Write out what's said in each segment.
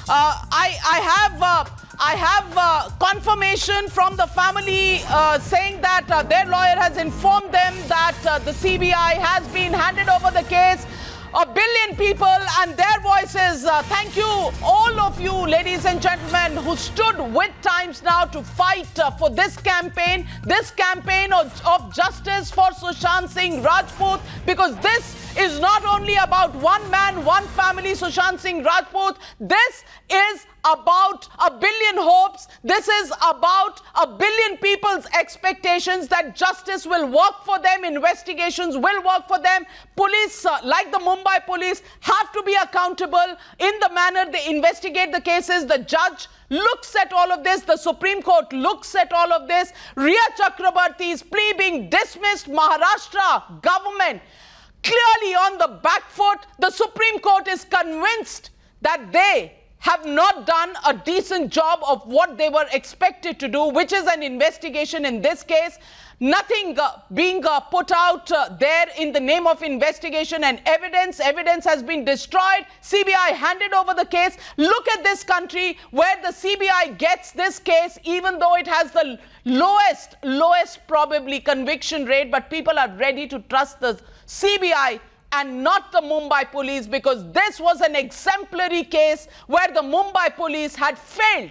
I have confirmation from the family saying that their lawyer has informed them that the CBI has been handed over the case. A billion people and their voices. Thank you, all of you, ladies and gentlemen, who stood with Times Now to fight for this campaign of justice for Sushant Singh Rajput, because this is not only about one man, one family, Sushant Singh Rajput. This is about a billion hopes. This is about a billion people's expectations that justice will work for them, investigations will work for them. Police, like the Mumbai police, have to be accountable in the manner they investigate the cases. The judge looks at all of this. The Supreme Court looks at all of this. Riya Chakrabarti's plea being dismissed. Maharashtra government clearly on the back foot. The Supreme Court is convinced that they have not done a decent job of what they were expected to do, which is an investigation in this case. Nothing being put out there in the name of investigation and evidence. Evidence has been destroyed. CBI handed over the case. Look at this country where the CBI gets this case, even though it has the lowest probably conviction rate, but people are ready to trust the CBI and not the Mumbai police, because this was an exemplary case where the Mumbai police had failed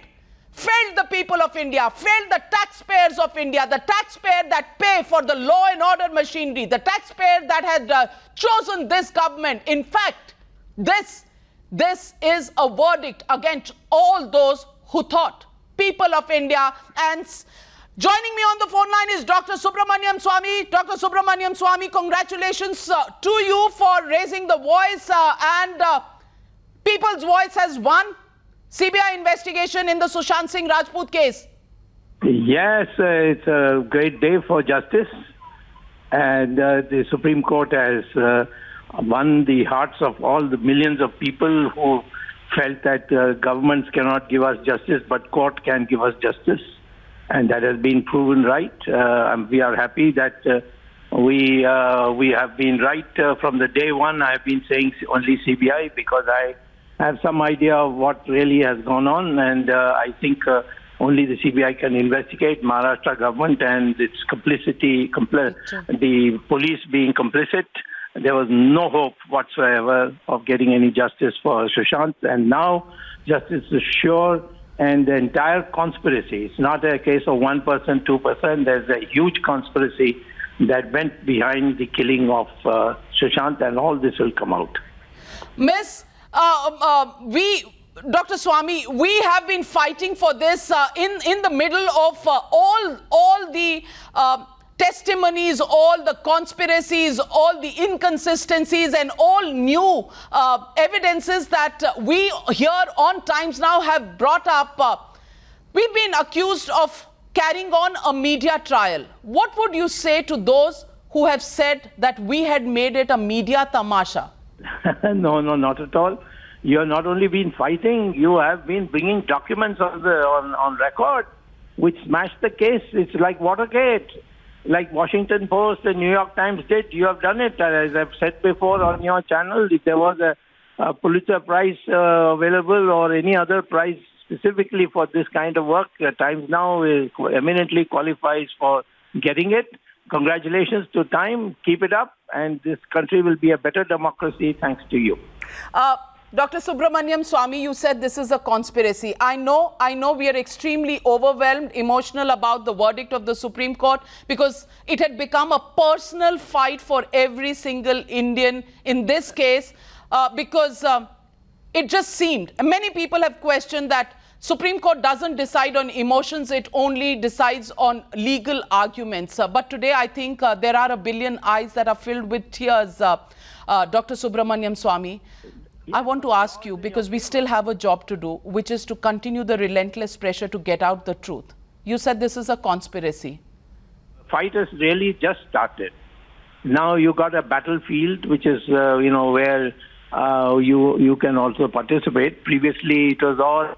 the people of India, failed the taxpayers of India, the taxpayer that pay for the law and order machinery, the taxpayer that had chosen this government. In fact, this is a verdict against all those who thought. People of India. And joining me on the phone line is Dr. Subramaniam Swamy. Dr. Subramaniam Swamy, congratulations to you for raising the voice, and people's voice has won. CBI investigation in the Sushant Singh Rajput case. Yes, it's a great day for justice, and the Supreme Court has won the hearts of all the millions of people who felt that governments cannot give us justice, but court can give us justice. And that has been proven right. We are happy that we have been right from the day one. I have been saying only CBI because I have some idea of what really has gone on, and I think only the CBI can investigate Maharashtra government and its complicity, the police being complicit. There was no hope whatsoever of getting any justice for Sushant, and now justice is sure. And the entire conspiracy, it's not a case of 1%, 2%. There's a huge conspiracy that went behind the killing of Sushant, and all this will come out. Dr. Swamy, we have been fighting for this in the middle of all the testimonies, all the conspiracies, all the inconsistencies, and all new evidences that we here on Times Now have brought up. We've been accused of carrying on a media trial. What would you say to those who have said that we had made it a media tamasha? No, not at all. You have not only been fighting, you have been bringing documents on record which smashed the case. It's like Watergate. Like Washington Post and New York Times did, you have done it. As I've said before on your channel, if there was a Pulitzer Prize available or any other prize specifically for this kind of work, Times Now eminently qualifies for getting it. Congratulations to Time. Keep it up, and this country will be a better democracy thanks to you. Dr. Subramaniam Swamy, you said this is a conspiracy. I know we are extremely overwhelmed, emotional about the verdict of the Supreme Court, because it had become a personal fight for every single Indian in this case, because it just seemed, many people have questioned that Supreme Court doesn't decide on emotions, it only decides on legal arguments. But today I think there are a billion eyes that are filled with tears. Dr. Subramaniam Swamy, I want to ask you, because we still have a job to do, which is to continue the relentless pressure to get out the truth. You said this is a conspiracy. Fight has really just started. Now you got a battlefield, which is, where you can also participate. Previously, it was all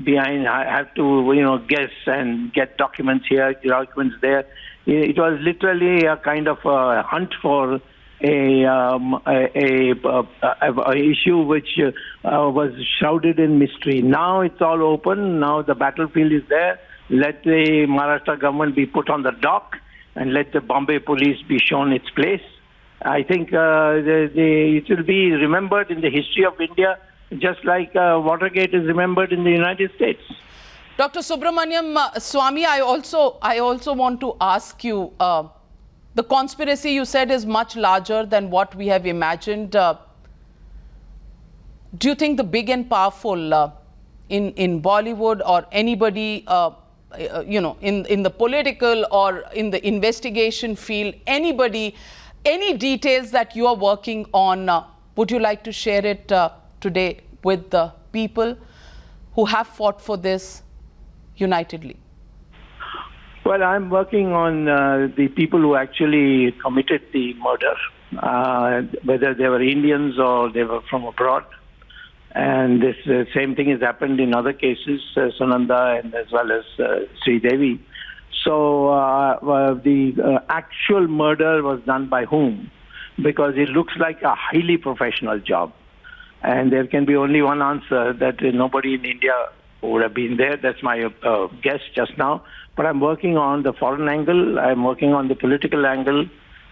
behind. I have to, guess and get documents here, documents there. It was literally a kind of a hunt for a issue which was shrouded in mystery. Now it's all open. Now the battlefield is there. Let the Maharashtra government be put on the dock and let the Bombay police be shown its place. I think it will be remembered in the history of India, just like Watergate is remembered in the United States. Dr. Subramaniam Swamy, I also want to ask you, the conspiracy you said is much larger than what we have imagined. Do you think the big and powerful in Bollywood or anybody, in the political or in the investigation field, anybody, any details that you are working on, would you like to share it today with the people who have fought for this unitedly? Well, I'm working on the people who actually committed the murder, whether they were Indians or they were from abroad. And this same thing has happened in other cases, Sunanda and as well as Sri Devi. So the actual murder was done by whom? Because it looks like a highly professional job. And there can be only one answer, that nobody in India would have been there. That's my guess just now. But I'm working on the foreign angle. I'm working on the political angle,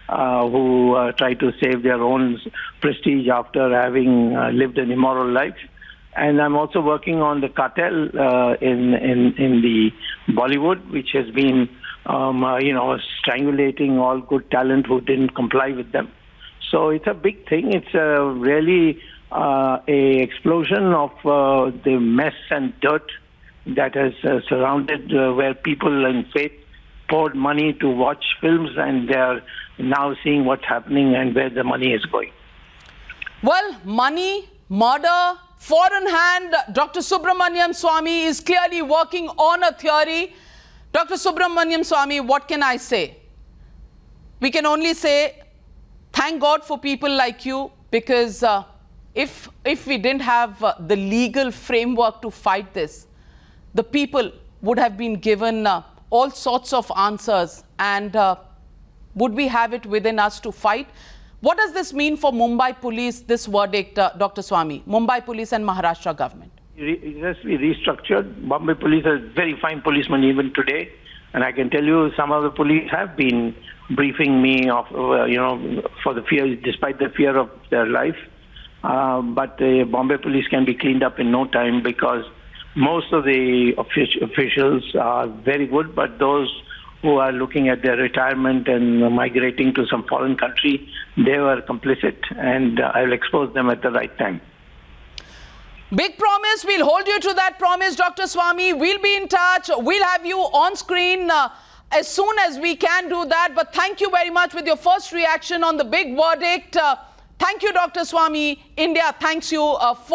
who try to save their own prestige after having lived an immoral life. And I'm also working on the cartel in the Bollywood, which has been, strangulating all good talent who didn't comply with them. So it's a big thing. It's really a explosion of the mess and dirt that has surrounded where people in faith poured money to watch films, and they are now seeing what's happening and where the money is going. Well, money, murder, foreign hand. Dr. Subramaniam Swamy is clearly working on a theory. Dr. Subramaniam Swamy, what can I say? We can only say thank God for people like you, because if we didn't have the legal framework to fight this, the people would have been given all sorts of answers. And would we have it within us to fight? What does this mean for Mumbai police, this verdict, Dr. Swamy? Mumbai police and Maharashtra government? It has to be restructured. Bombay police are very fine policemen even today. And I can tell you some of the police have been briefing me of, for the fear, despite the fear of their life. But the Bombay police can be cleaned up in no time, because most of the officials are very good, but those who are looking at their retirement and migrating to some foreign country, they were complicit, and I will expose them at the right time. Big promise. We'll hold you to that promise, Dr. Swamy. We'll be in touch. We'll have you on screen as soon as we can do that. But thank you very much with your first reaction on the big verdict. Thank you, Dr. Swamy. India thanks you for